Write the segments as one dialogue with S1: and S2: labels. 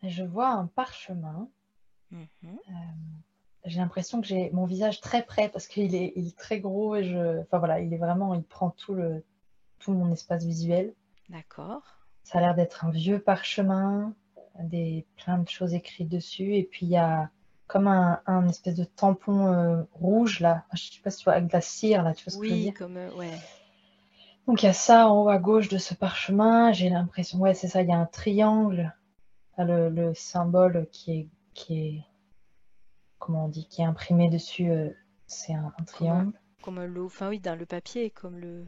S1: Je vois un parchemin.
S2: Mhm.
S1: euh, j'ai l'impression que j'ai mon visage très près parce qu'il est très gros et enfin voilà, il prend tout mon espace visuel.
S2: D'accord.
S1: Ça a l'air d'être un vieux parchemin, plein de choses écrites dessus. Et puis il y a comme un espèce de tampon rouge là. Je sais pas si tu vois, avec de la cire là, tu vois ce que je veux
S2: Oui,
S1: dire.
S2: comme ouais.
S1: Donc il y a ça en haut à gauche de ce parchemin. J'ai l'impression, ouais, c'est ça, il y a un triangle. Enfin, le symbole comment on dit, qui est imprimé dessus, c'est un
S2: Comme un,
S1: triangle.
S2: comme un lot. Enfin oui, dans le papier, comme le.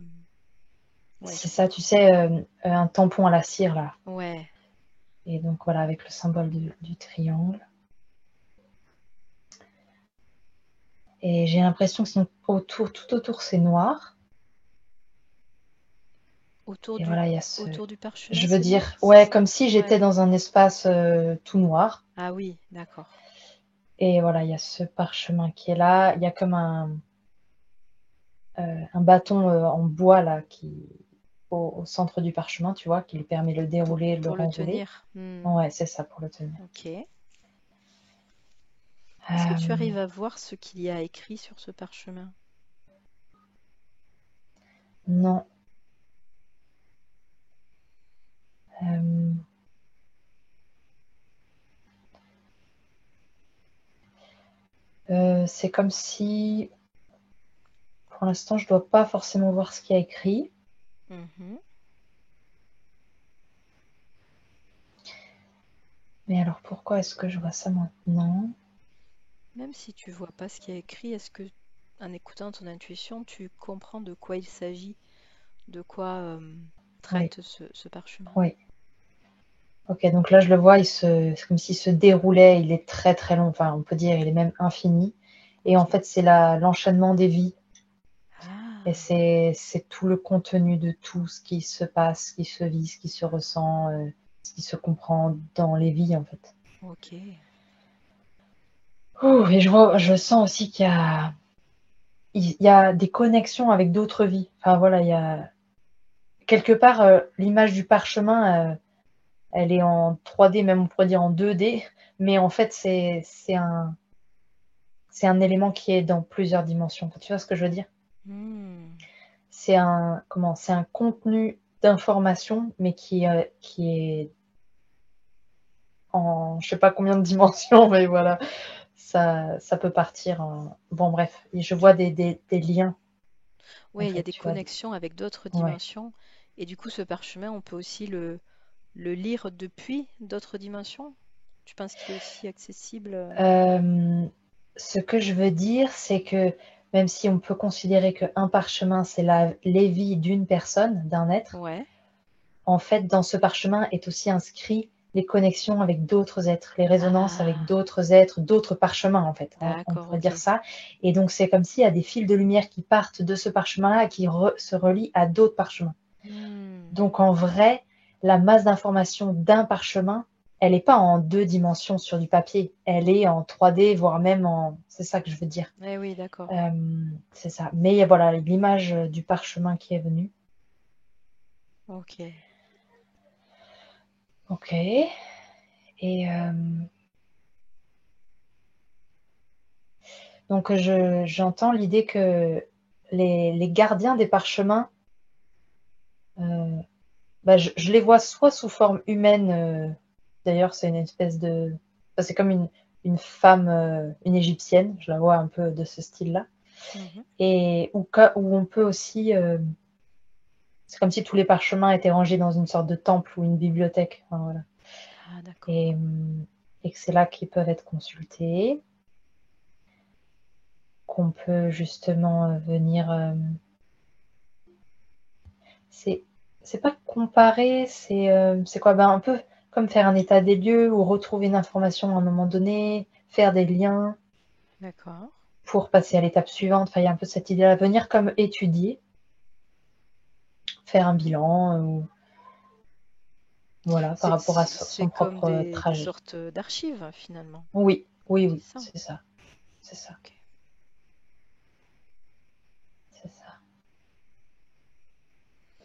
S2: Ouais,
S1: C'est ça, tu sais, un tampon à la cire là.
S2: ouais.
S1: Et donc voilà, avec le symbole du triangle. Et j'ai l'impression que tout autour, c'est noir.
S2: Autour
S1: Et
S2: du
S1: voilà,
S2: autour du parchemin,
S1: je veux
S2: c'est noir?
S1: dire, ouais, comme si
S2: Ouais.
S1: j'étais dans un espace tout noir.
S2: Ah oui, d'accord.
S1: Et voilà, il y a ce parchemin qui est là. Il y a comme un bâton en bois là au centre du parchemin, tu vois, qui lui permet de le dérouler, de le
S2: Pour le
S1: renrouler.
S2: tenir. Hmm.
S1: Ouais, c'est ça pour le tenir.
S2: Ok. Est-ce que tu
S1: Euh,
S2: arrives à voir ce qu'il y a écrit sur ce parchemin?
S1: non. euh, c'est comme si, pour l'instant, je dois pas forcément voir ce qu'il y a écrit.
S2: Mhm.
S1: Mais alors pourquoi est-ce que je vois ça maintenant?
S2: Même si tu vois pas ce qu'il y a écrit, est-ce que, en écoutant ton intuition, tu comprends de quoi il s'agit, de quoi
S1: Oui,
S2: traite ce parchemin?
S1: oui. Ok, donc là je le vois, c'est comme s'il se déroulait, il est très très long, enfin on peut dire il est même infini. Et en
S2: Ok.
S1: fait c'est l'enchaînement des vies. Et
S2: Ah,
S1: c'est tout le contenu de tout ce qui se passe, ce qui se vit, ce qui se ressent, ce qui se comprend dans les vies en fait.
S2: ok.
S1: Ouh, et je sens aussi qu'il y a des connexions avec d'autres vies. Enfin voilà, il y a quelque part l'image du parchemin, elle est en 3D, même on pourrait dire en 2D, mais en fait c'est un élément qui est dans plusieurs dimensions. Tu vois ce que je veux dire?
S2: Hmm.
S1: C'est un contenu d'information, mais qui est en je sais pas combien de dimensions, mais voilà, ça peut partir en. Bon, bref, et je vois des liens, en
S2: Oui, il y a
S1: fait,
S2: des
S1: tu vois.
S2: connexions avec d'autres
S1: Ouais.
S2: dimensions. Et du coup, ce parchemin, on peut aussi le lire depuis d'autres dimensions? Tu penses qu'il est aussi accessible?
S1: Euh, Ce que je veux dire, c'est que même si on peut considérer qu'un parchemin, c'est les vies d'une personne, d'un être,
S2: Ouais.
S1: en fait, dans ce parchemin est aussi inscrit les connexions avec d'autres êtres, les résonances avec
S2: Ah,
S1: d'autres êtres, d'autres parchemins, en fait. On
S2: d'accord,
S1: pourrait dire
S2: ok.
S1: ça. Et donc, c'est comme s'il y a des fils de lumière qui partent de ce parchemin-là et qui se relient à d'autres parchemins.
S2: Hmm.
S1: Donc, en vrai, la masse d'informations d'un parchemin, elle n'est pas en 2 dimensions sur du papier. Elle est en 3D, voire même en. C'est ça que je veux dire.
S2: Eh oui, d'accord.
S1: Euh, c'est ça. Mais voilà, l'image du parchemin qui est venue.
S2: Ok.
S1: Ok. Et donc, j'entends l'idée que les gardiens des parchemins, euh, bah, je les vois soit sous forme humaine, d'ailleurs, c'est une espèce de. Enfin, c'est comme une femme, une égyptienne, je la vois un peu de ce style-là.
S2: Mhm.
S1: Et où on peut aussi. C'est comme si tous les parchemins étaient rangés dans une sorte de temple ou une bibliothèque. Enfin, voilà.
S2: Ah, d'accord.
S1: Et, et que c'est là qu'ils peuvent être consultés, qu'on peut justement venir. C'est c'est pas comparer, c'est quoi? Ben, un peu comme faire un état des lieux ou retrouver une information à un moment donné, faire des liens
S2: D'accord.
S1: pour passer à l'étape suivante. Enfin, il y a un peu cette idée-là, venir comme étudier, faire un bilan, ou voilà, par rapport à
S2: C'est
S1: son
S2: comme
S1: propre
S2: des
S1: trajet.
S2: sortes d'archives, finalement.
S1: Oui, oui,
S2: C'est
S1: oui,
S2: ça.
S1: c'est ça, c'est ça,
S2: Ok.
S1: c'est ça.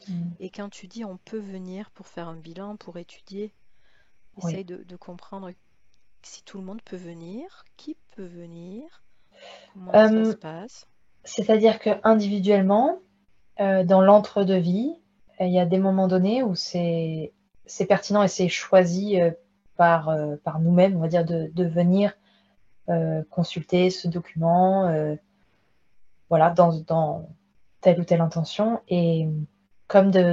S1: Mm.
S2: Et quand tu dis on peut venir pour faire un bilan, pour étudier,
S1: Oui.
S2: Essaye de comprendre si tout le monde peut venir, qui peut venir, comment ça
S1: Euh,
S2: se passe.
S1: C'est-à-dire que individuellement, dans l'entre-deux-vie, il y a des moments donnés où c'est pertinent et c'est choisi par nous-mêmes, on va dire, de venir consulter ce document, voilà, dans telle ou telle intention. Et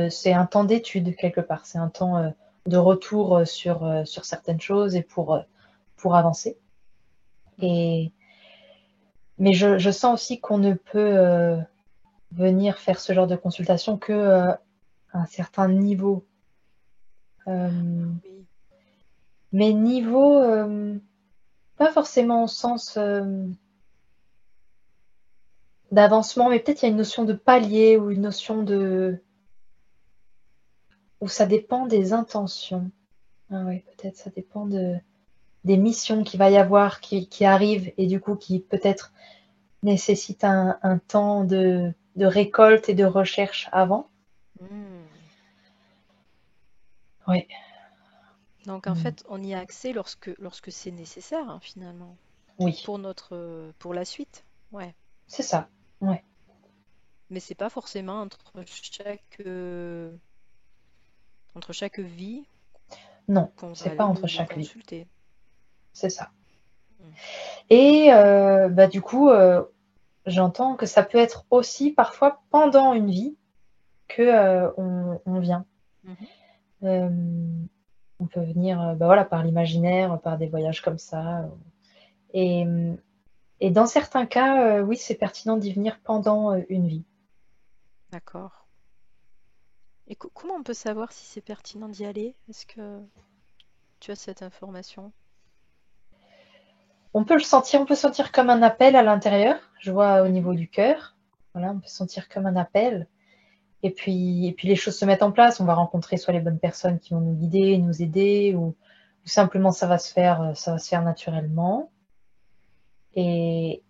S1: c'est un temps d'étude quelque part, c'est un temps de retour sur certaines choses et pour avancer.
S2: Mhm.
S1: Et, mais je sens aussi qu'on ne peut venir faire ce genre de consultation que à un certain niveau. Euh,
S2: Oui.
S1: mais niveau, pas forcément au sens d'avancement, mais peut-être il y a une notion de palier ou une notion de où ça dépend des intentions. Ah oui, peut-être ça dépend des missions qu'il va y avoir qui arrivent et du coup qui peut-être nécessitent un temps de récolte et de recherche avant.
S2: Hmm.
S1: Oui,
S2: Donc en fait, on y a accès lorsque c'est nécessaire, hein, finalement,
S1: oui,
S2: pour la suite. Ouais.
S1: c'est ça. Ouais.
S2: Mais c'est pas forcément entre chaque vie
S1: Non,
S2: qu'on va
S1: c'est pas
S2: aller
S1: entre
S2: le
S1: chaque vie.
S2: consulter.
S1: C'est ça.
S2: Hmm.
S1: Et bah, du coup, j'entends que ça peut être aussi parfois pendant une vie que on vient.
S2: Mhm.
S1: Euh, on peut venir bah, voilà, par l'imaginaire, par des voyages comme ça. Et, et dans certains cas, oui, c'est pertinent d'y venir pendant une vie.
S2: D'accord. Et comment on peut savoir si c'est pertinent d'y aller? Est-ce que tu as cette information?
S1: On peut le sentir, on peut sentir comme un appel à l'intérieur. Je vois au
S2: Mhm.
S1: niveau du cœur. Voilà, on peut sentir comme un appel. Et puis les choses se mettent en place. On va rencontrer soit les bonnes personnes qui vont nous guider, nous aider, ou simplement ça va se faire naturellement. Et,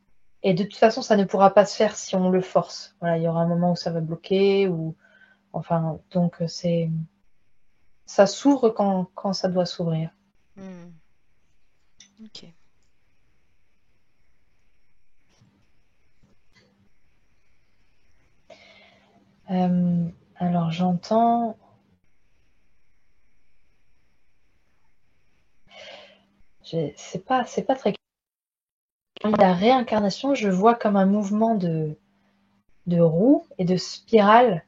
S1: et de toute façon, ça ne pourra pas se faire si on le force. Voilà, il y aura un moment où ça va bloquer, ou enfin, donc ça s'ouvre quand ça doit s'ouvrir.
S2: Hmm. Ok.
S1: Euh, alors j'entends, c'est pas très clair. La réincarnation, je vois comme un mouvement de roue et de spirale,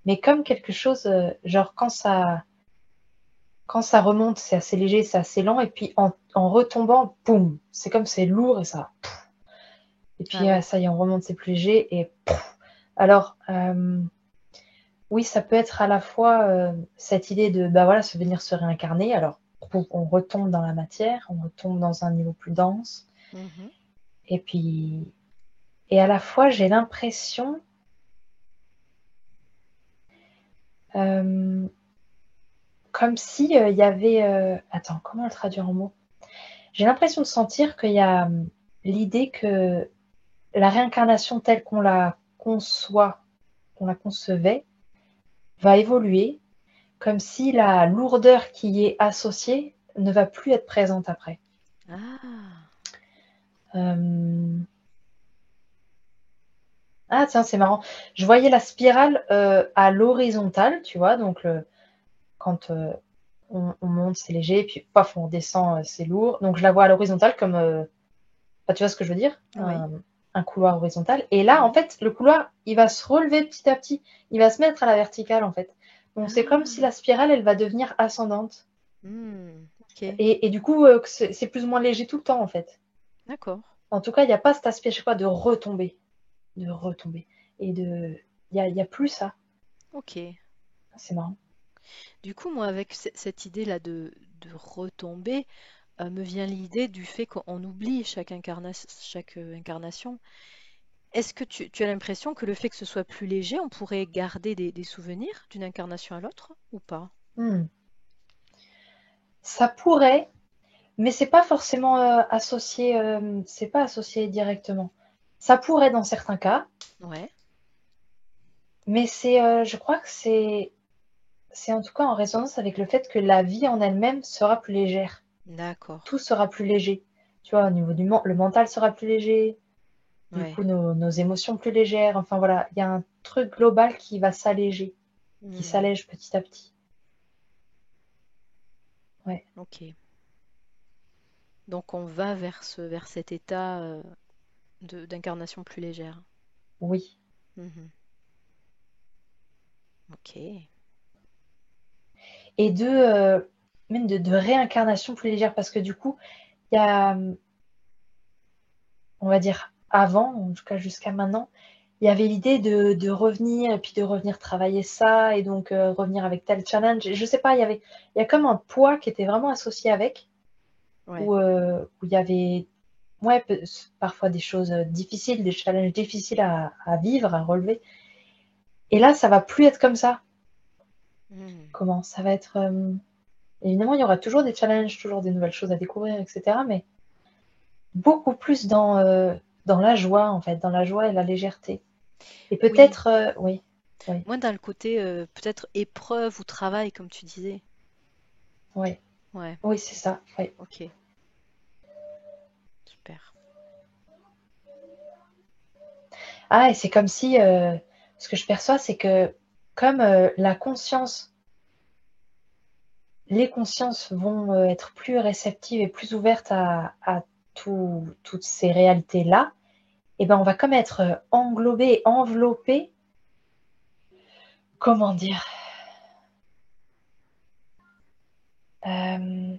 S1: mais comme quelque chose, genre quand ça remonte, c'est assez léger, c'est assez lent, et puis en retombant, boum, c'est comme c'est lourd et ça. Et
S2: Ah
S1: puis
S2: oui.
S1: ça y est, on remonte, c'est plus léger et alors oui, ça peut être à la fois cette idée de bah voilà, se venir se réincarner. Alors on retombe dans la matière, on retombe dans un niveau plus dense,
S2: Mhm.
S1: et puis et à la fois j'ai l'impression euh, comme si il y avait attends, comment le traduire en mots? J'ai l'impression de sentir qu'il y a l'idée que la réincarnation telle qu'on la conçoit, qu'on la concevait, va évoluer, comme si la lourdeur qui y est associée ne va plus être présente après.
S2: Ah.
S1: Euh, Ah tiens, c'est marrant. Je voyais la spirale à l'horizontale, tu vois, donc quand on monte, c'est léger, puis paf, on descend, c'est lourd. Donc je la vois à l'horizontale comme, enfin, tu vois ce que je veux dire?
S2: Oui.
S1: Un couloir horizontal. Et là, en
S2: Oui.
S1: fait, le couloir, il va se relever petit à petit. Il va se mettre à la verticale, en fait. Donc c'est comme si
S2: Ah.
S1: la spirale, elle va devenir ascendante.
S2: Hmm. Ok.
S1: Et du coup, c'est plus ou moins léger tout le temps, en fait.
S2: D'accord.
S1: En tout cas, il n'y a pas cet aspect, je sais pas, de retomber. De retomber. Et il y a plus ça.
S2: Ok.
S1: C'est marrant.
S2: Du coup, moi, avec cette idée-là de retomber, me vient l'idée du fait qu'on oublie chaque incarnation. Est-ce que tu as l'impression que le fait que ce soit plus léger, on pourrait garder des souvenirs d'une incarnation à l'autre ou pas?
S1: Hmm. Ça pourrait, mais c'est pas forcément associé, c'est pas associé directement. Ça pourrait dans certains cas,
S2: Ouais.
S1: mais je crois que c'est c'est en tout cas en résonance avec le fait que la vie en elle-même sera plus légère.
S2: D'accord.
S1: Tout sera plus léger. Tu vois, au niveau le mental sera plus léger, du
S2: Ouais.
S1: coup, nos émotions plus légères. Enfin voilà, il y a un truc global qui va s'alléger, qui
S2: Hmm.
S1: s'allège petit à petit. Ouais,
S2: Ok. Donc on va vers cet état d'incarnation plus légère.
S1: oui.
S2: Mhm. Ok.
S1: Et même de réincarnation plus légère, parce que du coup, il y a, on va dire, avant, en tout cas jusqu'à maintenant, il y avait l'idée de revenir et puis de revenir travailler ça et donc revenir avec tel challenge. Et je sais pas, il y a comme un poids qui était vraiment associé avec,
S2: Ouais.
S1: où il y avait ouais, parfois des choses difficiles, des challenges difficiles à vivre, à relever. Et là, ça va plus être comme ça.
S2: Hmm.
S1: Comment? Ça va être. Évidemment, il y aura toujours des challenges, toujours des nouvelles choses à découvrir, etc. Mais beaucoup plus dans la joie, en fait, dans la joie et la légèreté. Et
S2: Oui.
S1: peut-être, oui, oui,
S2: Moi, dans le côté peut-être épreuve ou travail, comme tu disais.
S1: oui,
S2: Ouais.
S1: oui, c'est ça, oui.
S2: Ok. Super.
S1: Ah, et c'est comme si, ce que je perçois, c'est que comme la conscience, les consciences vont être plus réceptives et plus ouvertes à toutes ces réalités-là, et ben on va comme être englobé, enveloppé, comment dire, euh,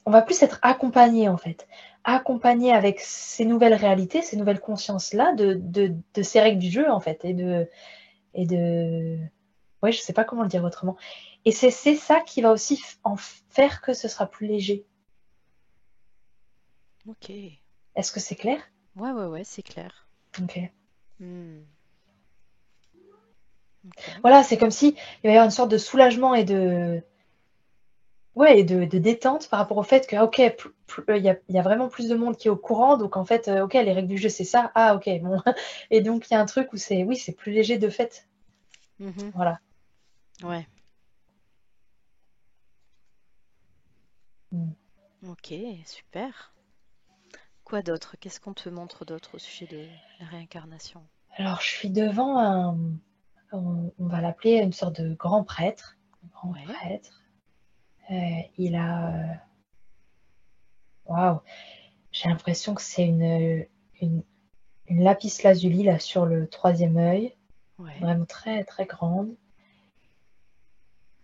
S1: on va plus être accompagné en fait, accompagné avec ces nouvelles réalités, ces nouvelles consciences-là de ces règles du jeu en fait, et de, ouais, je sais pas comment le dire autrement. Et c'est ça qui va aussi en faire que ce sera plus léger.
S2: Ok.
S1: Est-ce que c'est clair?
S2: Ouais, ouais, ouais, c'est clair.
S1: Ok.
S2: Hmm. Ok.
S1: Voilà, c'est comme si il va y avoir une sorte de soulagement et de, ouais, et de détente par rapport au fait que, ok, il y a vraiment plus de monde qui est au courant, donc en fait, ok, les règles du jeu, c'est ça. Ah, ok, bon. Et donc, il y a un truc où c'est, oui, c'est plus léger de fait.
S2: Mhm.
S1: Voilà.
S2: Ouais.
S1: Mm.
S2: Ok, super. Quoi d'autre? Qu'est-ce qu'on te montre d'autre au sujet de la réincarnation?
S1: Alors, je suis devant on va l'appeler une sorte de grand prêtre. Un grand
S2: Ouais.
S1: prêtre. Il a, waouh, j'ai l'impression que c'est une, une lapis lazuli là sur le troisième œil,
S2: Ouais.
S1: vraiment très très grande.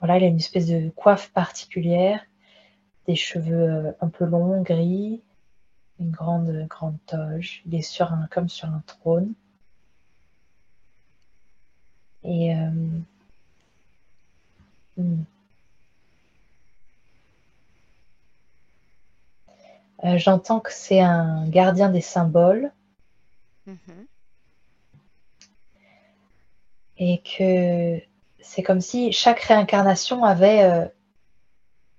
S1: Voilà, il a une espèce de coiffe particulière, des cheveux un peu longs, gris, une grande grande toge. Il est comme sur un trône. Et hmm, j'entends que c'est un gardien des symboles
S2: Mhm.
S1: et que c'est comme si chaque réincarnation avait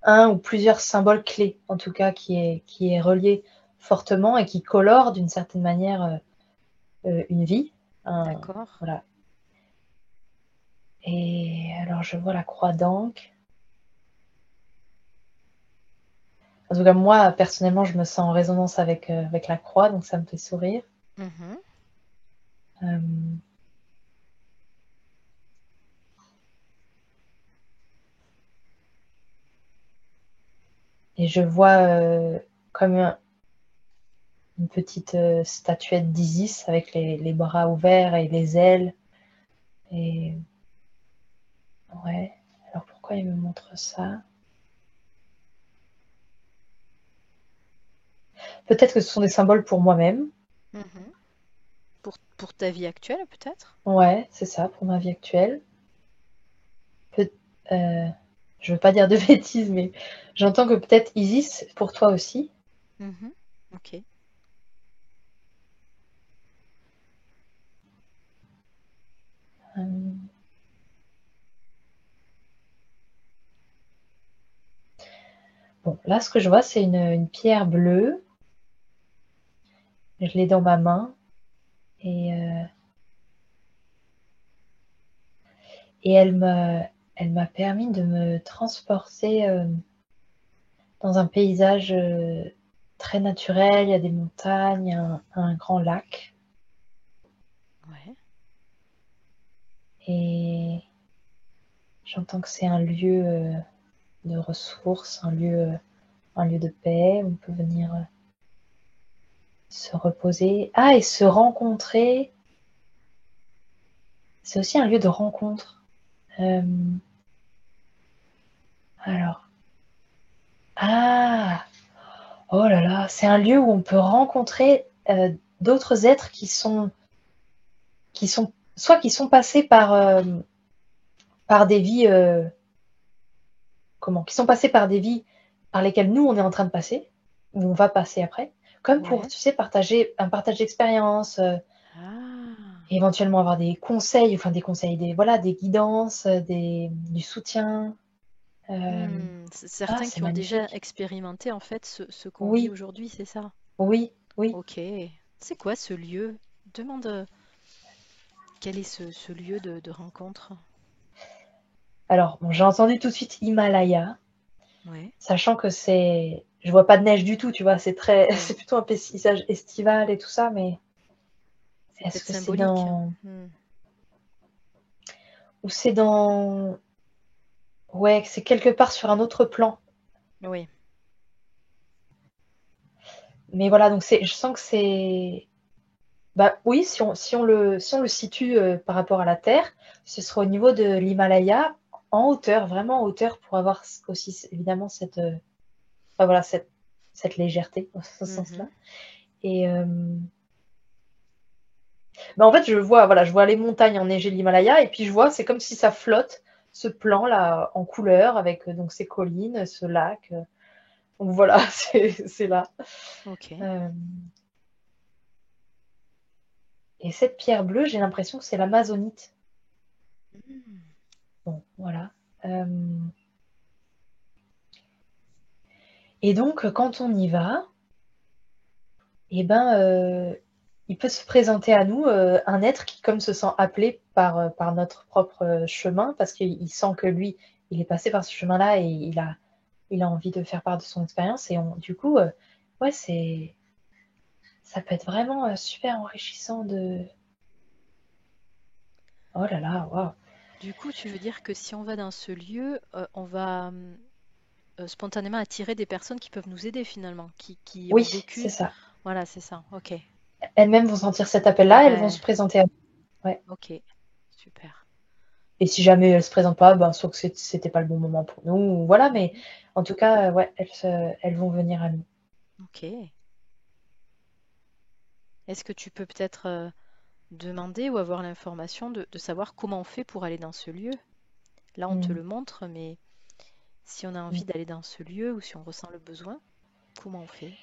S1: un ou plusieurs symboles clés, en tout cas, qui est relié fortement et qui colore d'une certaine manière une vie.
S2: D'accord.
S1: Voilà. Et alors, je vois la croix d'Ancre. En tout cas, moi, personnellement, je me sens en résonance avec la croix, donc ça me fait sourire.
S2: Mhm.
S1: Euh, et je vois comme une petite statuette d'Isis avec les bras ouverts et les ailes. Et ouais, alors pourquoi il me montre ça? Peut-être que ce sont des symboles pour moi-même.
S2: Mhm. Pour ta vie actuelle, peut-être?
S1: Ouais, c'est ça, pour ma vie actuelle. Peut- euh, je veux pas dire de bêtises, mais j'entends que peut-être Isis, pour toi aussi.
S2: Mhm. Ok.
S1: Euh, bon, là, ce que je vois, c'est une pierre bleue. Je l'ai dans ma main. Et, euh, et elle m'a permis de me transporter dans un paysage très naturel. Il y a des montagnes, un grand lac.
S2: Ouais.
S1: Et j'entends que c'est un lieu de ressources, un lieu de paix où on peut venir se reposer. Ah, et se rencontrer. C'est aussi un lieu de rencontre. Euh, alors, ah, oh là là, c'est un lieu où on peut rencontrer d'autres êtres soit qui sont passés par des vies, qui sont passés par des vies par lesquelles nous on est en train de passer, ou on va passer après, comme pour,
S2: Ouais.
S1: tu sais, un partage d'expérience,
S2: Ah.
S1: éventuellement avoir des conseils, enfin des conseils, voilà, des guidances, du soutien. Euh,
S2: Certains
S1: c'est
S2: qui ont déjà
S1: magnifique.
S2: expérimenté en fait ce qu'on vit
S1: Oui,
S2: aujourd'hui, c'est ça?
S1: oui, oui.
S2: Ok. C'est quoi ce lieu? Demande quel est ce lieu de rencontre?
S1: Alors, bon, j'ai entendu tout de suite Himalaya,
S2: Ouais.
S1: sachant que je vois pas de neige du tout, tu vois,
S2: Ouais.
S1: c'est plutôt un paysage estival et tout ça, mais
S2: C'est
S1: est-ce
S2: peut-être
S1: que c'est
S2: symbolique.
S1: ou c'est ouais, c'est quelque part sur un autre plan.
S2: Oui.
S1: Mais voilà, donc je sens que bah oui, si on le situe par rapport à la Terre, ce sera au niveau de l'Himalaya, en hauteur, vraiment en hauteur, pour avoir aussi évidemment enfin, voilà, cette légèreté dans ce
S2: Mhm.
S1: sens-là. Et bah en fait, je vois les montagnes enneigées de l'Himalaya, et puis c'est comme si ça flotte, ce plan-là, en couleur, avec donc ces collines, ce lac. Donc voilà, c'est là.
S2: Ok.
S1: Euh, et cette pierre bleue, j'ai l'impression que c'est l'amazonite.
S2: Mm.
S1: Bon, voilà. Euh, et donc, quand on y va, eh ben, il peut se présenter à nous un être qui, comme se sent appelé par notre propre chemin, parce qu'il sent que lui, il est passé par ce chemin-là et il a envie de faire part de son expérience. Et du coup, ouais, ça peut être vraiment super enrichissant de. Oh là là, waouh.
S2: Du coup, tu veux dire que si on va dans ce lieu, on va spontanément attirer des personnes qui peuvent nous aider finalement, qui ont
S1: Oui, c'est
S2: vécu.
S1: ça.
S2: Voilà, c'est ça. Ok.
S1: Elles-mêmes vont sentir cet appel-là, elles vont
S2: Ouais.
S1: se présenter à nous. Ouais.
S2: Ok. Super.
S1: Et si jamais elles se présentent pas, ben, soit que c'était pas le bon moment pour nous, ou voilà, mais
S2: Mhm.
S1: en tout cas, ouais, elles vont venir à nous.
S2: Ok. Est-ce que tu peux peut-être demander ou avoir l'information de savoir comment on fait pour aller dans ce lieu? Là, on te
S1: Mm.
S2: le montre, mais si on a
S1: Mm.
S2: envie d'aller dans ce lieu ou si on ressent le besoin, comment on fait?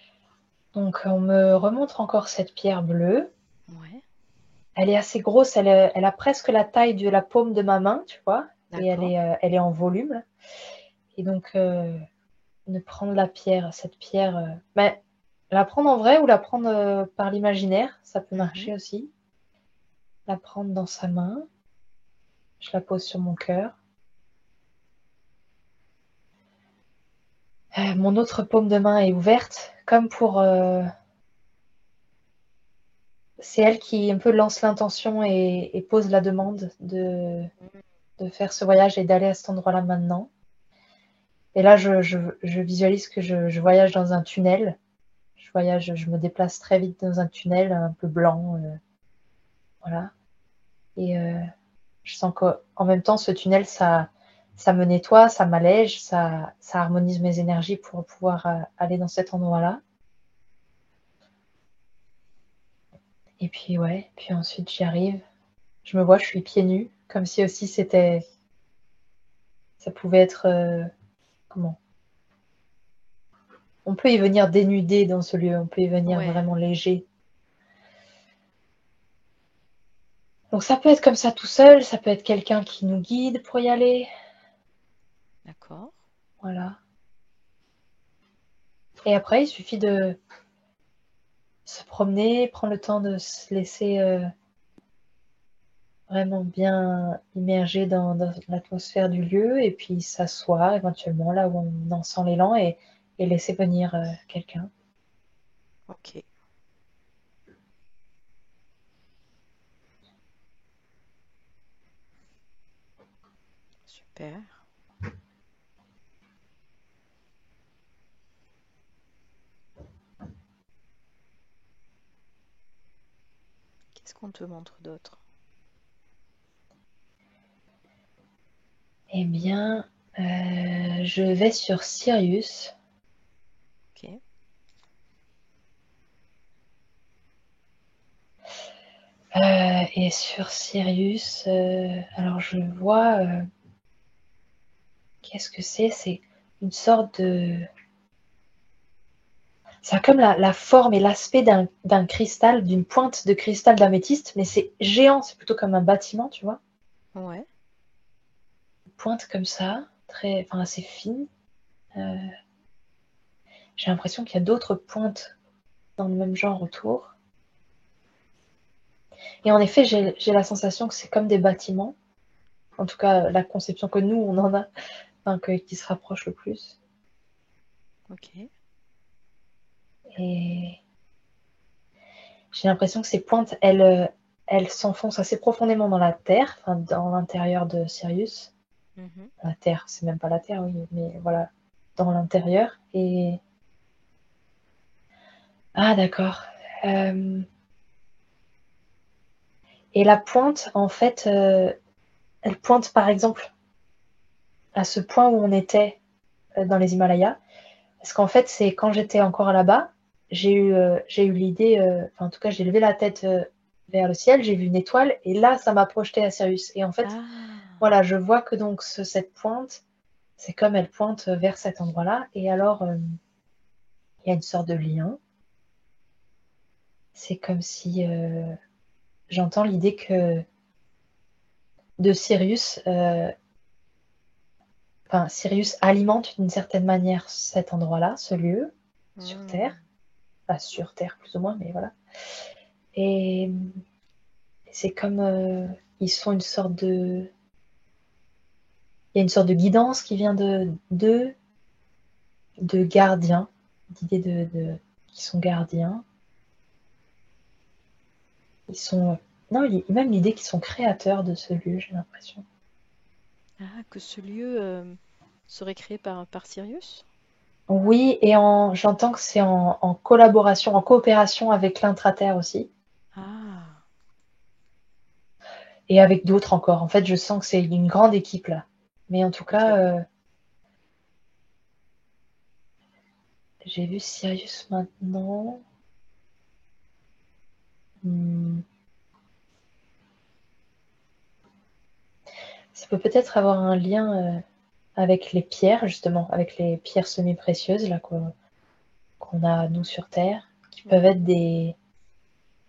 S1: Donc, on me remontre encore cette pierre bleue.
S2: Ouais,
S1: Elle est assez grosse, elle a presque la taille de la paume de ma main, tu vois, et
S2: d'accord.
S1: elle est en volume. Et donc, de prendre cette pierre, mais la prendre en vrai ou la prendre par l'imaginaire, ça peut
S2: Mhm.
S1: marcher aussi. La prendre dans sa main, je la pose sur mon cœur. Mon autre paume de main est ouverte, comme pour. C'est elle qui un peu lance l'intention et pose la demande de faire ce voyage et d'aller à cet endroit-là maintenant. Et là, je visualise que je voyage dans un tunnel. Je me déplace très vite dans un tunnel un peu blanc, voilà. Et je sens qu'en même temps, ce tunnel, ça me nettoie, ça m'allège, ça harmonise mes énergies pour pouvoir aller dans cet endroit-là. Et puis ouais, puis ensuite j'y arrive. Je me vois, je suis pieds nus, comme si aussi ça pouvait être, comment? On peut y venir dénudé dans ce lieu, on peut y venir
S2: Ouais,
S1: vraiment léger. Donc ça peut être comme ça tout seul, ça peut être quelqu'un qui nous guide pour y aller,
S2: d'accord.
S1: voilà. Et après, il suffit de se promener, prendre le temps de se laisser vraiment bien immergé dans l'atmosphère du lieu et puis s'asseoir éventuellement là où on en sent l'élan et laisser venir quelqu'un.
S2: Ok, super. Qu'est-ce qu'on te montre d'autre?
S1: Eh bien, je vais sur Sirius.
S2: Ok.
S1: Et sur Sirius, alors je vois, qu'est-ce que c'est? C'est une sorte de... Ça a comme la forme et l'aspect d'un cristal, d'une pointe de cristal d'améthyste, mais c'est géant, c'est plutôt comme un bâtiment, tu vois.
S2: Ouais.
S1: Une pointe comme ça, très, enfin assez fine. Euh, j'ai l'impression qu'il y a d'autres pointes dans le même genre autour. Et en effet, j'ai la sensation que c'est comme des bâtiments. En tout cas, la conception que nous, on en a, enfin, qui se rapproche le plus.
S2: Ok.
S1: Et j'ai l'impression que ces pointes, elles s'enfoncent assez profondément dans la Terre, enfin, dans l'intérieur de Sirius.
S2: Mhm.
S1: La Terre, c'est même pas la Terre, oui, mais voilà, dans l'intérieur. Et ah, d'accord. Euh, Et la pointe, en fait, elle pointe par exemple à ce point où on était dans les Himalayas. Parce qu'en fait, c'est quand j'étais encore là-bas, j'ai eu l'idée, enfin en tout cas, j'ai levé la tête vers le ciel, j'ai vu une étoile, et là, ça m'a projeté à Sirius. Et en fait,
S2: Ah,
S1: voilà, je vois que donc cette pointe, c'est comme elle pointe vers cet endroit-là. Et alors, il y a une sorte de lien. C'est comme si j'entends l'idée que de Sirius, enfin, Sirius alimente d'une certaine manière cet endroit-là, ce lieu, sur Terre.
S2: hmm,
S1: Pas sur Terre plus ou moins, mais voilà. Et c'est comme ils sont une sorte de... Il y a une sorte de guidance qui vient d'eux, de gardiens, d'idées qui sont gardiens. Ils sont... Non, il y a même l'idée qu'ils sont créateurs de ce lieu, j'ai l'impression.
S2: ah, que ce lieu serait créé par Sirius?
S1: Oui, et j'entends que c'est en collaboration, en coopération avec l'intra-terre aussi,
S2: Ah,
S1: et avec d'autres encore. En fait, je sens que c'est une grande équipe là. Mais en tout cas,
S2: ok.
S1: j'ai vu Sirius maintenant. Hmm. Ça peut peut-être avoir un lien avec les pierres, justement, avec les pierres semi-précieuses là qu'on a nous sur Terre, qui peuvent
S2: Mhm.
S1: être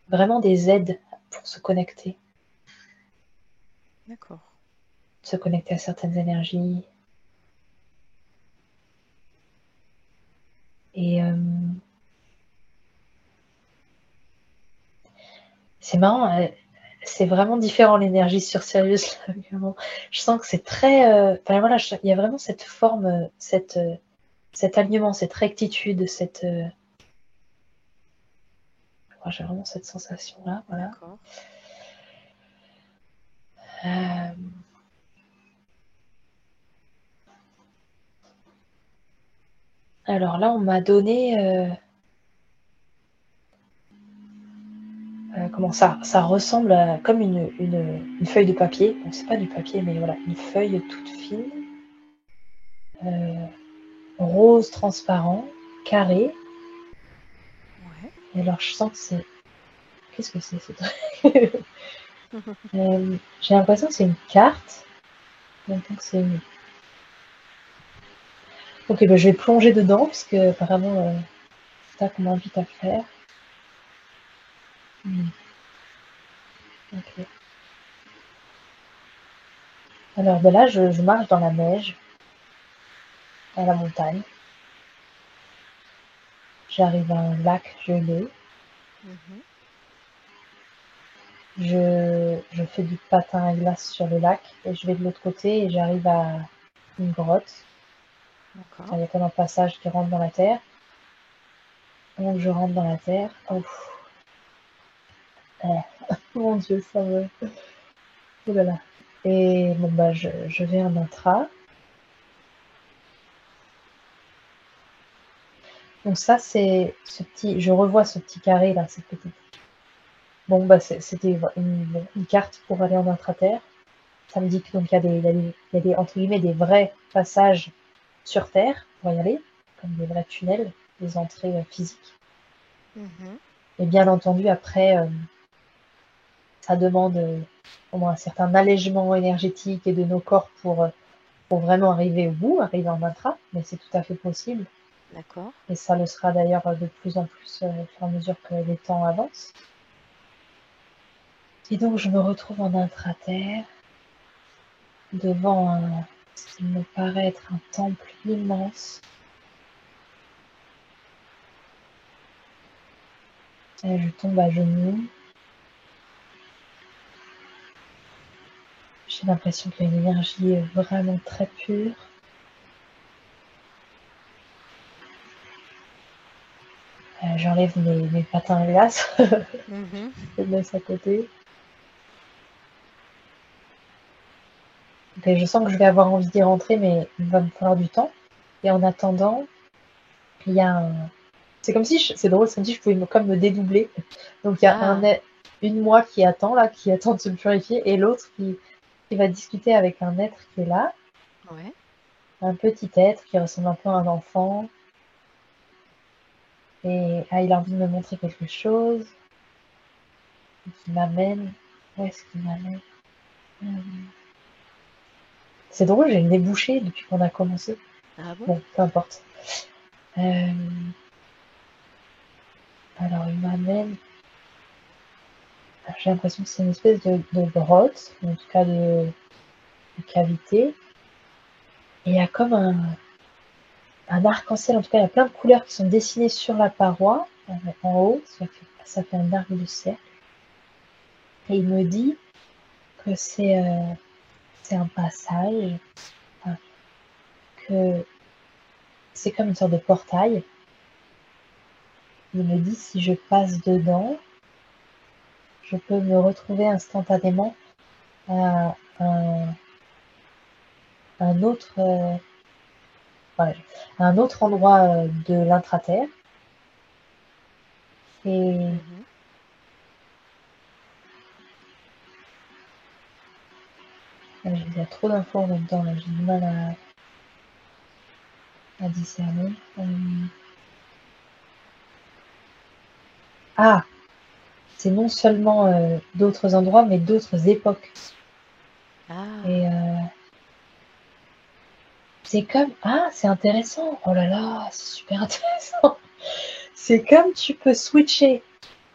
S1: vraiment des aides pour
S2: D'accord.
S1: se connecter à certaines énergies. Et c'est marrant, c'est vraiment différent l'énergie sur Sirius là, vraiment. Je sens que c'est très, enfin voilà, il y a vraiment cette forme, cet alignement, cette rectitude, j'ai vraiment cette sensation là, voilà.
S2: D'accord.
S1: Euh, alors là, on m'a donné, comment ça ressemble à comme une feuille de papier. Bon, c'est pas du papier, mais voilà, une feuille toute fine, euh, rose transparent, carré.
S2: Ouais.
S1: Et alors, je sens que c'est... Qu'est-ce que c'est ce truc? J'ai l'impression que c'est une carte. Donc, c'est une... Ok, bah, je vais plonger dedans, parce que apparemment, c'est ça qu'on m'invite à faire. Hmm, ok. Alors, ben là, je marche dans la neige, à la montagne. J'arrive à un lac gelé.
S2: Mhm.
S1: je fais du patin à glace sur le lac et je vais de l'autre côté et j'arrive à une grotte. Enfin,
S2: D'accord.
S1: il y a comme un passage qui rentre dans la terre. Donc je rentre dans la terre. Oh, mon Dieu, ça me... Oh là là. Et bon, bah, je vais en intra. Donc ça, c'est ce petit... Je revois ce petit carré là, cette petite... Bon, bah, c'était une carte pour aller en intra-terre. Ça me dit que donc il y a des, entre guillemets, des vrais passages sur Terre pour y aller, comme des vrais tunnels, des entrées physiques.
S2: Mhm.
S1: Et bien entendu, après, ça demande au moins un certain allègement énergétique et de nos corps pour vraiment arriver au bout, arriver en intra, mais c'est tout à fait possible.
S2: D'accord.
S1: Et ça le sera d'ailleurs de plus en plus au fur et à mesure que les temps avancent. Et donc je me retrouve en intra-terre, devant ce qui me paraît être un temple immense. Et je tombe à genoux. J'ai l'impression qu'il y a une énergie vraiment très pure. J'enlève mes patins à glace,
S2: Mhm.
S1: je les laisse à côté. Et je sens que je vais avoir envie d'y rentrer, mais il va me falloir du temps. Et en attendant, il y a un... C'est comme si, c'est drôle, c'est comme si je pouvais comme me dédoubler. Donc il y a
S2: Ah,
S1: une moi qui attend là, qui attend de se purifier, et l'autre qui va discuter avec un être qui est là,
S2: ouais.
S1: un petit être qui ressemble un peu à un enfant. Et il a envie de me montrer quelque chose, qui m'amène. Où est-ce qu'il m'amène? C'est drôle, j'ai le nez bouché depuis qu'on a commencé.
S2: Ah bon?
S1: Bon, peu importe. Euh, alors, il m'amène. J'ai l'impression que c'est une espèce de grotte, en tout cas de cavité. Et il y a comme un arc-en-ciel, en tout cas, il y a plein de couleurs qui sont dessinées sur la paroi, en haut. Ça fait un arc de cercle. Et il me dit que c'est un passage, enfin, que c'est comme une sorte de portail. Il me dit si je passe dedans, je peux me retrouver instantanément à un autre, ouais, à un autre endroit de l'intraterre. Et
S2: Mhm.
S1: il y a trop d'infos en même temps, là, j'ai du mal à discerner. Ah, c'est non seulement d'autres endroits, mais d'autres époques. Et
S2: Ah,
S1: c'est comme... Ah, c'est intéressant. Oh là là, c'est super intéressant. C'est comme tu peux switcher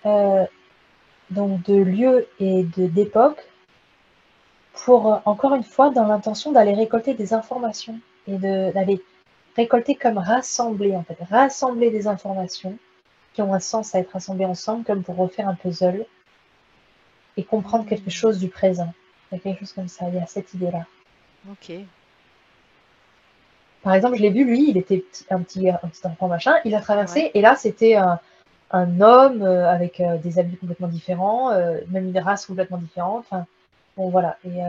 S1: donc de lieu et d'époque pour, encore une fois, dans l'intention d'aller récolter des informations et d'aller récolter comme rassembler, en fait, rassembler des informations qui ont un sens à être rassemblées ensemble, comme pour refaire un puzzle et comprendre quelque
S2: hmm,
S1: chose du présent. Il y a quelque chose comme ça, il y a cette idée-là.
S2: ok.
S1: Par exemple, je l'ai vu, lui, il était un petit enfant machin, il a
S2: Ouais.
S1: traversé, et là, c'était un homme avec des habits complètement différents, même une race complètement différente. Enfin, bon, voilà. Et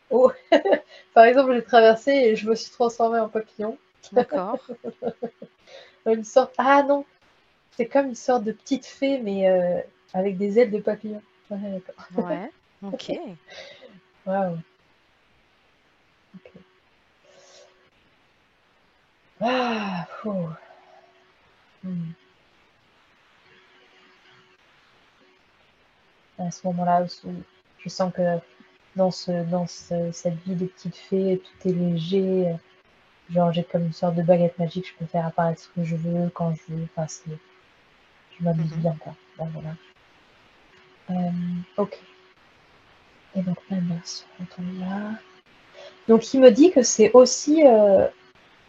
S1: oh, par exemple, j'ai traversé et je me suis transformée en papillon.
S2: D'accord.
S1: Une sorte. Ah non, c'est comme une sorte de petite fée, mais avec des ailes de papillon. Ouais, d'accord.
S2: Ouais. Ok.
S1: Waouh. Ok. Ah, ouh. Hmm. À ce moment-là, où je sens que cette vie de petite fée, tout est léger. Genre, j'ai comme une sorte de baguette magique, je peux faire apparaître ce que je veux, quand je veux. Enfin, je m'amuse
S2: Mhm.
S1: bien, quoi. Ben, voilà. Ok. Et donc, maintenant, on tombe là. Donc, il me dit que c'est aussi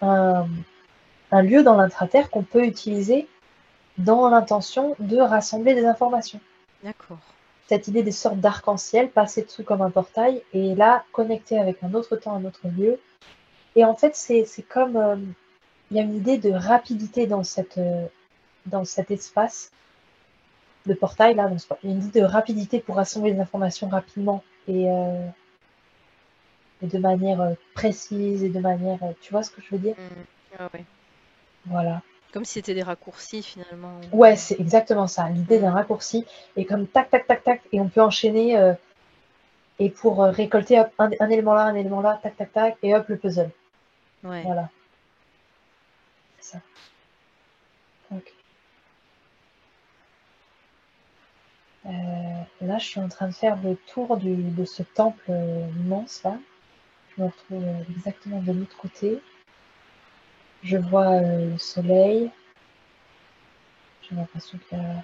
S1: un, un lieu dans l'intraterre qu'on peut utiliser dans l'intention de rassembler des informations.
S2: D'accord.
S1: Cette idée des sortes d'arc-en-ciel, passer dessous comme un portail, et là, connecter avec un autre temps, un autre lieu. Et en fait, c'est comme, il y a une idée de rapidité dans cet espace de portail, là, il y a une idée de rapidité pour rassembler les informations rapidement et de manière précise et de manière, tu vois ce que je veux dire?
S2: Mm. Ah ouais.
S1: Voilà.
S2: Comme si c'était des raccourcis finalement.
S1: Ouais, c'est exactement ça, l'idée d'un
S2: Mm.
S1: raccourci, et comme tac, tac, tac, tac, et on peut enchaîner, et pour récolter hop, un élément là, tac, tac, tac, et hop, le puzzle.
S2: Ouais.
S1: Voilà, c'est ça. Ok. Là, je suis en train de faire le tour de ce temple immense là. Je me retrouve exactement de l'autre côté. Je vois le soleil. J'ai l'impression qu'il y a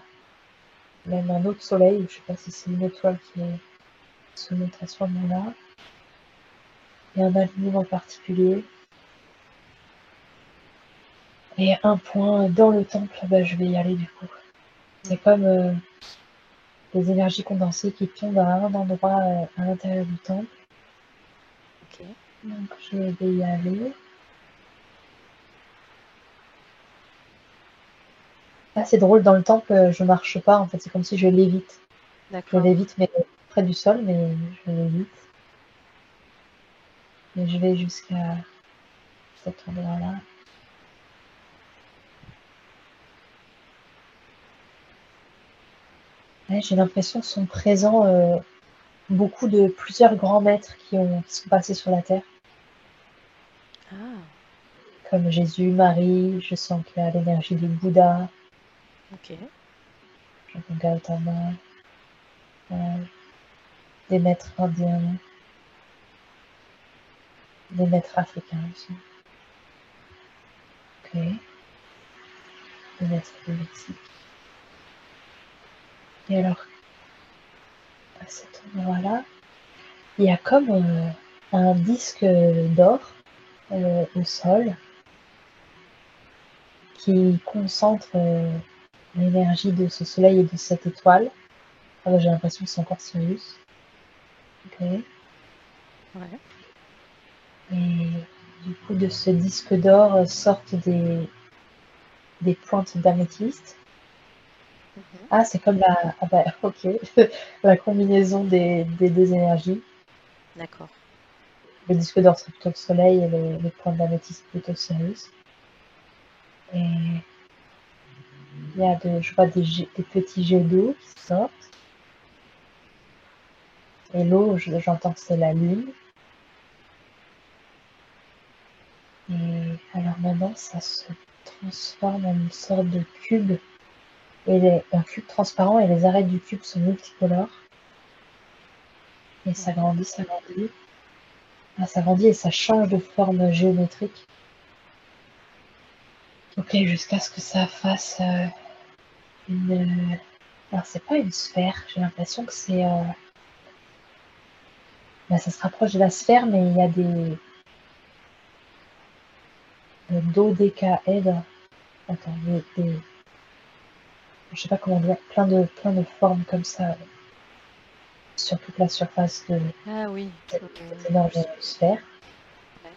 S1: même un autre soleil, ou je sais pas si c'est une étoile qui se montre à ce moment-là. Il y a un alignement particulier. Et un point dans le temple, bah, je vais y aller du coup. C'est comme des énergies condensées qui tombent à un endroit à l'intérieur du temple.
S2: Ok.
S1: Donc je vais y aller. Ah, c'est drôle, dans le temple, je marche pas, en fait, c'est comme si je lévite. Je
S2: D'accord.
S1: lévite mais près du sol, mais je lévite. Et je vais jusqu'à cet endroit-là. Ouais, j'ai l'impression que sont présents beaucoup de plusieurs grands maîtres qui sont passés sur la terre,
S2: Ah,
S1: comme Jésus, Marie. Je sens qu'il y a l'énergie du Bouddha,
S2: ok.
S1: Jean Gautama, euh, des maîtres indiens, des maîtres africains aussi. Ok, des maîtres du Mexique. Et alors, à cet endroit-là, il y a comme un disque d'or au sol qui concentre l'énergie de ce soleil et de cette étoile. Ah bah, j'ai l'impression que c'est encore Sirius. Ok.
S2: Ouais.
S1: Et du coup, de ce disque d'or sortent des pointes d'améthyste.
S2: Mhm.
S1: Ah, c'est comme la. Ah bah, ok. La combinaison des deux énergies.
S2: D'accord.
S1: Le disque d'or serait plutôt le soleil et les pointes d'améthyste plutôt Sirius. Et il y a je vois des petits jets d'eau qui sortent. Et l'eau, j'entends que c'est la lune. Et alors maintenant, ça se transforme en une sorte de cube, un cube transparent, et les arêtes du cube sont multicolores. Et ça
S2: Ouais.
S1: grandit, ça grandit. Ah, ça grandit et ça change de forme géométrique. Ok, jusqu'à ce que ça fasse une. Alors, c'est pas une sphère, j'ai l'impression que c'est. Bah, ça se rapproche de la sphère, mais il y a des dodécaèdres. Attends, je sais pas comment dire, plein de formes comme ça sur toute la surface de
S2: Ah oui,
S1: cette énorme sphère.
S2: ouais.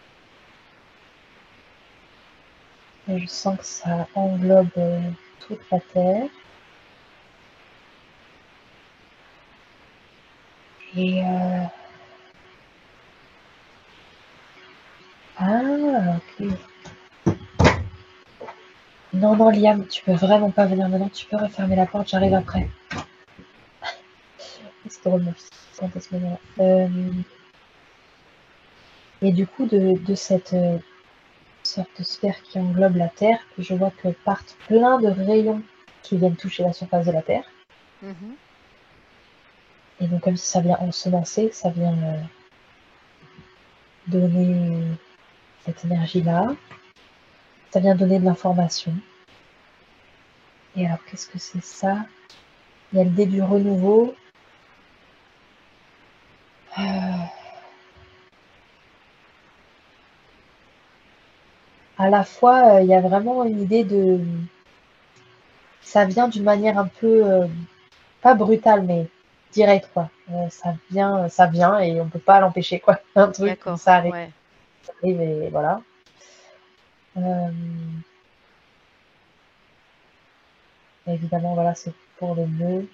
S1: Et je sens que ça englobe toute la Terre. Et ah, ok. Non, non, Liam, tu peux vraiment pas venir maintenant. Tu peux refermer la porte, j'arrive après. C'est drôle, mon fils qui se à ce moment-là. Et du coup, de cette sorte de sphère qui englobe la Terre, je vois que partent plein de rayons qui viennent toucher la surface de la Terre.
S2: Mhm.
S1: Et donc, comme si ça vient ensemencer, ça vient donner cette énergie-là. Ça vient donner de l'information. Et alors, qu'est-ce que c'est ça? Il y a le dé du renouveau. À la fois, il y a vraiment une idée de. Ça vient d'une manière un peu pas brutal, mais direct, quoi. Ça vient et on peut pas l'empêcher, quoi. Un truc,
S2: D'accord,
S1: ça arrive,
S2: ouais.
S1: et voilà. Euh, Évidemment, voilà, c'est pour le nœud.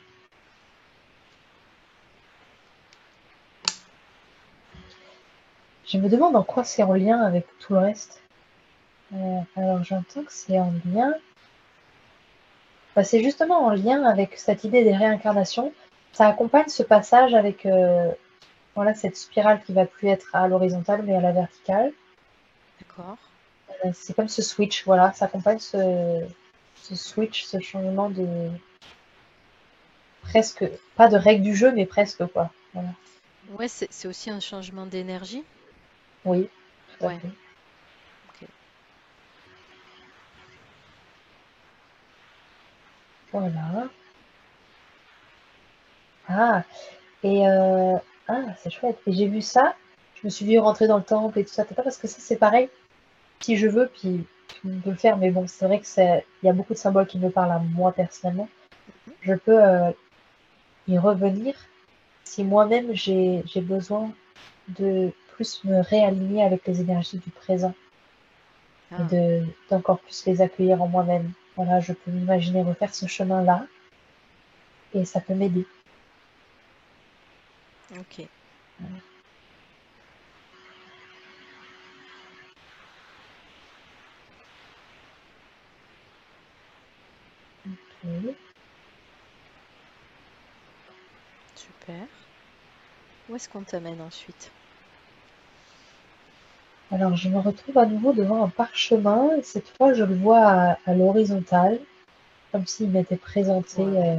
S1: Je me demande en quoi c'est en lien avec tout le reste. Alors j'entends que c'est en lien. Bah, c'est justement en lien avec cette idée des réincarnations. Ça accompagne ce passage avec voilà, cette spirale qui va plus être à l'horizontale mais à la verticale.
S2: D'accord.
S1: C'est comme ce switch, voilà, ça accompagne ce switch, ce changement de presque, pas de règle du jeu, mais presque quoi. Voilà.
S2: Ouais, c'est aussi un changement d'énergie.
S1: Oui, tout à
S2: Ouais,
S1: fait.
S2: ok.
S1: Voilà. Ah, et c'est chouette. Et j'ai vu ça, je me suis vue rentrer dans le temple et tout ça, parce que ça c'est pareil. Si je veux, puis on peut le faire, mais bon, c'est vrai que il y a beaucoup de symboles qui me parlent à moi personnellement.
S2: Mhm.
S1: Je peux y revenir si moi-même j'ai besoin de plus me réaligner avec les énergies du présent et
S2: Ah,
S1: d'encore plus les accueillir en moi-même. Voilà, je peux m'imaginer refaire ce chemin-là et ça peut m'aider.
S2: ok.
S1: Ok.
S2: Super. Où est-ce qu'on t'amène ensuite?
S1: Alors, je me retrouve à nouveau devant un parchemin et cette fois, je le vois à l'horizontale, comme s'il m'était présenté
S2: Ouais.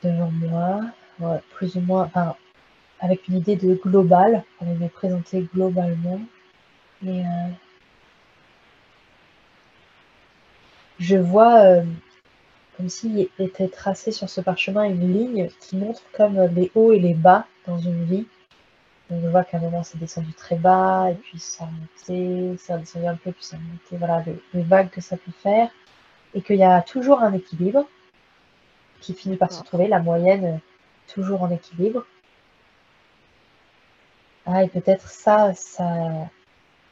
S1: devant moi, ouais, plus ou moins, enfin, avec une idée de global, on m'est présenté globalement. Et je vois comme s'il était tracé sur ce parchemin une ligne qui montre comme les hauts et les bas dans une vie. Donc, je vois qu'à un moment c'est descendu très bas, et
S2: Mhm.
S1: puis ça a monté, ça a descendu un peu, puis ça a monté, voilà, les vagues que ça peut faire. Et qu'il y a toujours un équilibre qui finit par se
S2: D'accord.
S1: trouver, la moyenne toujours en équilibre. Ah, et peut-être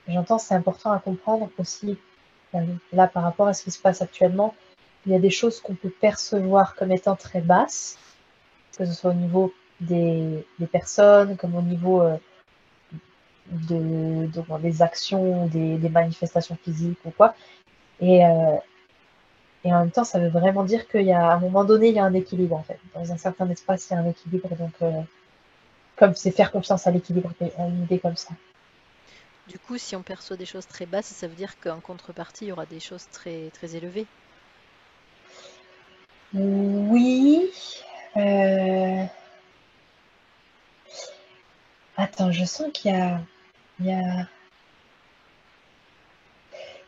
S1: j'entends, c'est important à comprendre aussi, là, par rapport à ce qui se passe actuellement. Il y a des choses qu'on peut percevoir comme étant très basses, que ce soit au niveau des personnes, comme au niveau des actions, des manifestations physiques ou quoi. Et, euh, et en même temps, ça veut vraiment dire à un moment donné, il y a un équilibre en fait. Dans un certain espace, il y a un équilibre. Donc, comme c'est faire confiance à l'équilibre, à une idée comme ça.
S2: Du coup, si on perçoit des choses très basses, ça veut dire qu'en contrepartie, il y aura des choses très, très élevées.
S1: Oui. euh, Attends, je sens il y a...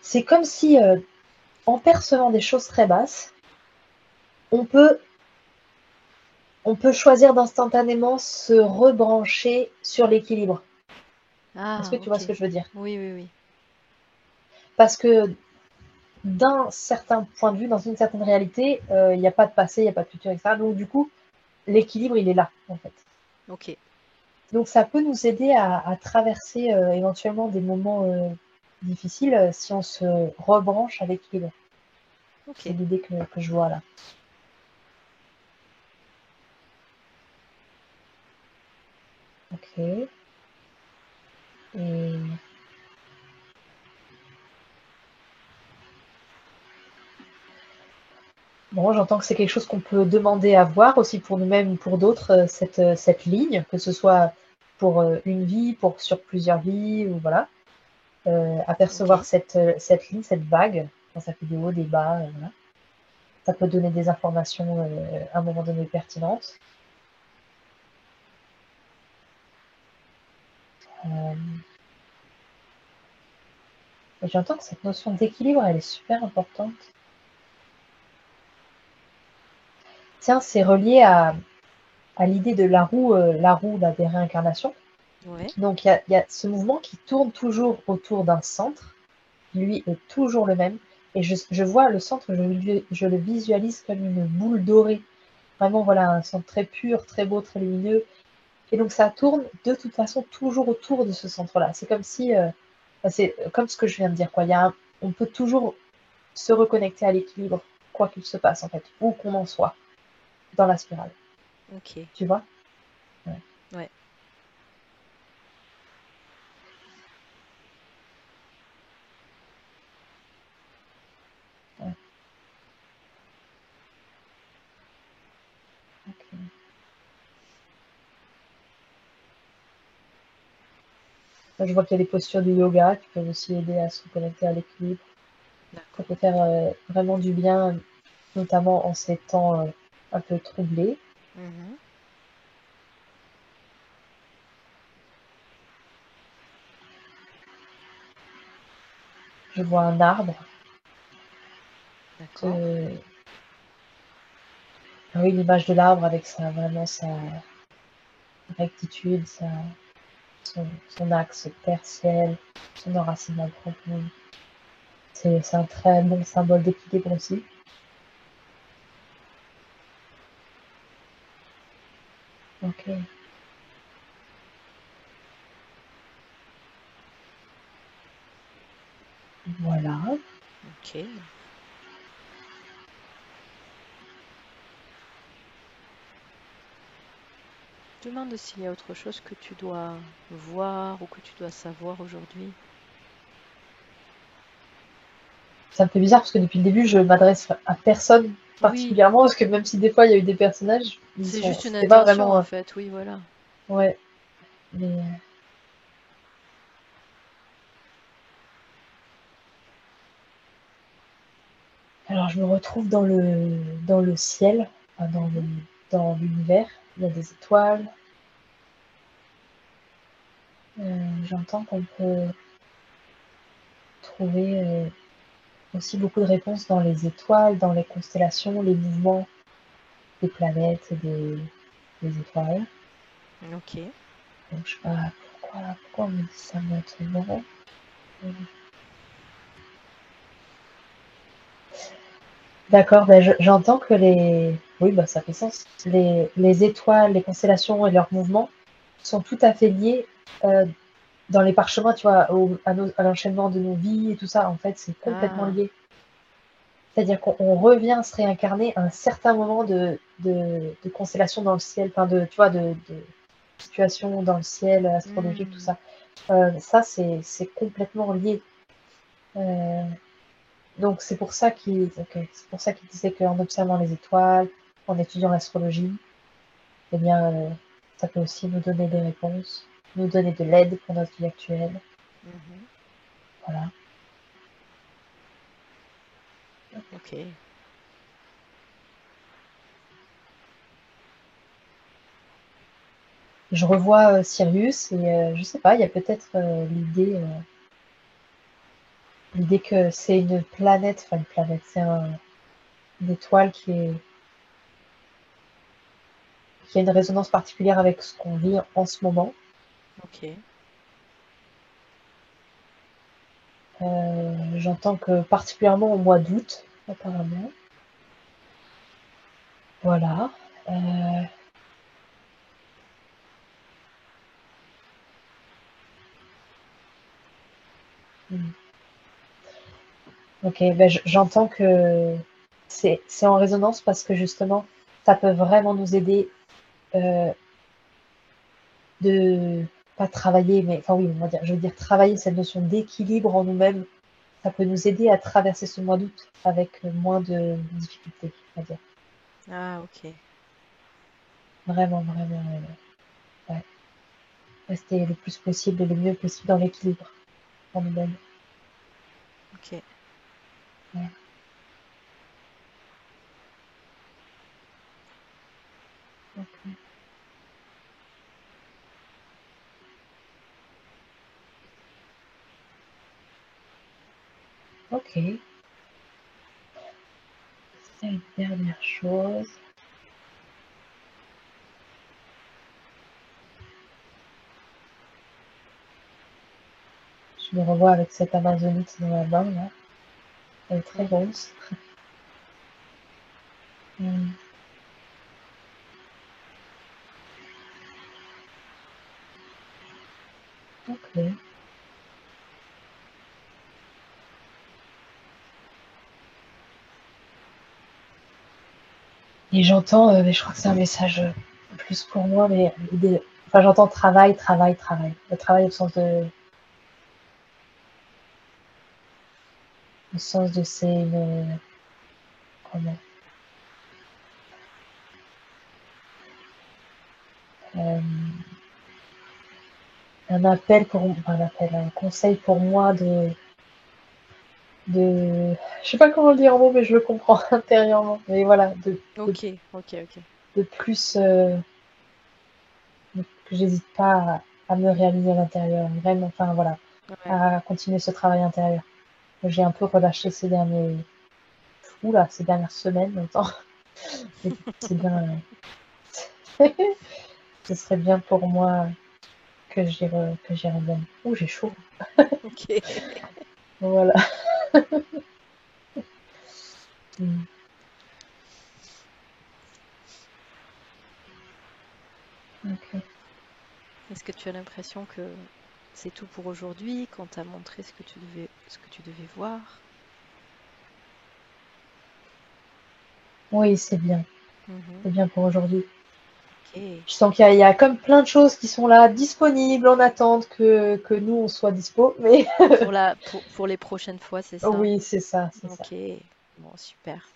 S1: C'est comme si, en percevant des choses très basses, on peut, on peut choisir d'instantanément se rebrancher sur l'équilibre. Est-ce que
S2: Ah,
S1: tu vois
S2: ok.
S1: ce que je veux dire?
S2: Oui, oui, oui.
S1: Parce que d'un certain point de vue, dans une certaine réalité, il n'y a pas de passé, il n'y a pas de futur, etc. Donc du coup, l'équilibre, il est là, en fait.
S2: Ok.
S1: Donc ça peut nous aider à traverser éventuellement des moments difficiles si on se rebranche à l'équilibre.
S2: Ok.
S1: C'est l'idée que je vois là. Ok. Et bon, j'entends que c'est quelque chose qu'on peut demander à voir aussi pour nous-mêmes ou pour d'autres, cette ligne, que ce soit pour une vie, sur plusieurs vies, ou voilà. Apercevoir
S2: Ok.
S1: cette ligne, cette vague, quand ça fait des hauts, des bas, voilà. Ça peut donner des informations à un moment donné pertinentes. Euh, et j'entends que cette notion d'équilibre, elle est super importante. Tiens, c'est relié à l'idée de la roue là, des réincarnations.
S2: Ouais.
S1: Donc il y a ce mouvement qui tourne toujours autour d'un centre, qui lui est toujours le même. Et je vois le centre, je le visualise comme une boule dorée Vraiment, voilà, un centre très pur, très beau, très lumineux. Et donc ça tourne de toute façon toujours autour de ce centre-là. C'est comme si, c'est comme ce que je viens de dire, quoi. On peut toujours se reconnecter à l'équilibre, quoi qu'il se passe en fait, où qu'on en soit dans la spirale.
S2: Ok.
S1: Tu vois? Ouais.
S2: Ouais.
S1: Ouais. Ok. Là, je vois qu'il y a des postures de yoga qui peuvent aussi aider à se reconnecter à l'équilibre. Ça
S2: D'accord.
S1: peut faire vraiment du bien, notamment en ces temps un peu troublés.
S2: Mhm.
S1: Je vois un arbre.
S2: D'accord.
S1: Euh, oui, l'image de l'arbre avec vraiment sa rectitude, son axe terre-ciel, son enracinement profond. C'est un très bon symbole d'équilibre aussi. Ok, voilà.
S2: Ok. Je me demande s'il y a autre chose que tu dois voir ou que tu dois savoir aujourd'hui.
S1: Ça me fait bizarre parce que depuis le début, je m'adresse à personne
S2: Oui,
S1: particulièrement parce que même si des fois il y a eu des personnages,
S2: c'est juste une
S1: c'était pas
S2: intention
S1: vraiment,
S2: en fait. Oui, voilà.
S1: ouais. Mais alors je me retrouve dans le ciel, enfin,
S2: Mhm.
S1: dans l'univers. Il y a des étoiles. J'entends qu'on peut trouver aussi beaucoup de réponses dans les étoiles, dans les constellations, les mouvements des planètes et des étoiles.
S2: Ok.
S1: Donc je sais pas pourquoi on me dit ça maintenant. D'accord, ben j'entends que oui, bah ça fait sens. Les étoiles, les constellations et leurs mouvements sont tout à fait liés dans les parchemins, tu vois, à l'enchaînement de nos vies et tout ça. En fait, c'est complètement
S2: Ah.
S1: lié. C'est-à-dire qu'on revient se réincarner à un certain moment de constellation dans le ciel, enfin tu vois, de situation dans le ciel, astrologique, tout
S2: Hmm.
S1: ça. Ça, c'est complètement lié. Euh, donc c'est pour ça qu'il disait qu'en observant les étoiles, en étudiant l'astrologie, eh bien, ça peut aussi nous donner des réponses, nous donner de l'aide pour notre vie actuelle.
S2: Mhm.
S1: Voilà.
S2: Ok.
S1: Je revois Sirius et je sais pas, il y a peut-être l'idée que c'est une planète, une étoile qui a une résonance particulière avec ce qu'on vit en ce moment.
S2: Ok.
S1: J'entends que particulièrement au mois d'août, apparemment. Voilà. Euh, hmm. Ok, ben j'entends que c'est en résonance parce que justement, ça peut vraiment nous aider euh, de pas travailler, mais enfin oui, on va dire, je veux dire travailler cette notion d'équilibre en nous-mêmes. Ça peut nous aider à traverser ce mois d'août avec moins de difficultés, on va dire.
S2: Ah, ok.
S1: Vraiment, vraiment, ouais. Rester le plus possible et le mieux possible dans l'équilibre en nous-mêmes.
S2: Ok.
S1: Ouais. Ok. Ok. C'est une dernière chose. Je me revois avec cette amazonite dans la main, là. Elle est très
S2: Mhm.
S1: grosse. Hmm. Ok. Et j'entends, mais je crois que c'est un message plus pour moi, mais enfin, j'entends travail, travail, travail. Le travail au sens de c'est une, comment, euh, un appel enfin, un conseil pour moi je sais pas comment le dire en mots, mais je le comprends intérieurement. Mais voilà,
S2: Ok, ok, ok.
S1: de plus, que j'hésite pas à me réaligner à l'intérieur, vraiment, enfin voilà,
S2: Ouais.
S1: à continuer ce travail intérieur. J'ai un peu relâché ces dernières semaines, longtemps. Et c'est bien, ce serait bien pour moi que j'y revienne. Ouh, j'ai chaud.
S2: Ok.
S1: Voilà. Mm. Ok.
S2: Est-ce que tu as l'impression que c'est tout pour aujourd'hui, qu'on t'a montré ce que tu devais voir?
S1: Oui, c'est bien.
S2: Mhm.
S1: C'est bien pour aujourd'hui.
S2: Ok.
S1: Je sens qu'il y a comme plein de choses qui sont là, disponibles, en attente que nous, on soit dispo. Mais
S2: Pour les prochaines fois, c'est ça?
S1: oui, c'est ça, c'est ça.
S2: Ok. Bon, super.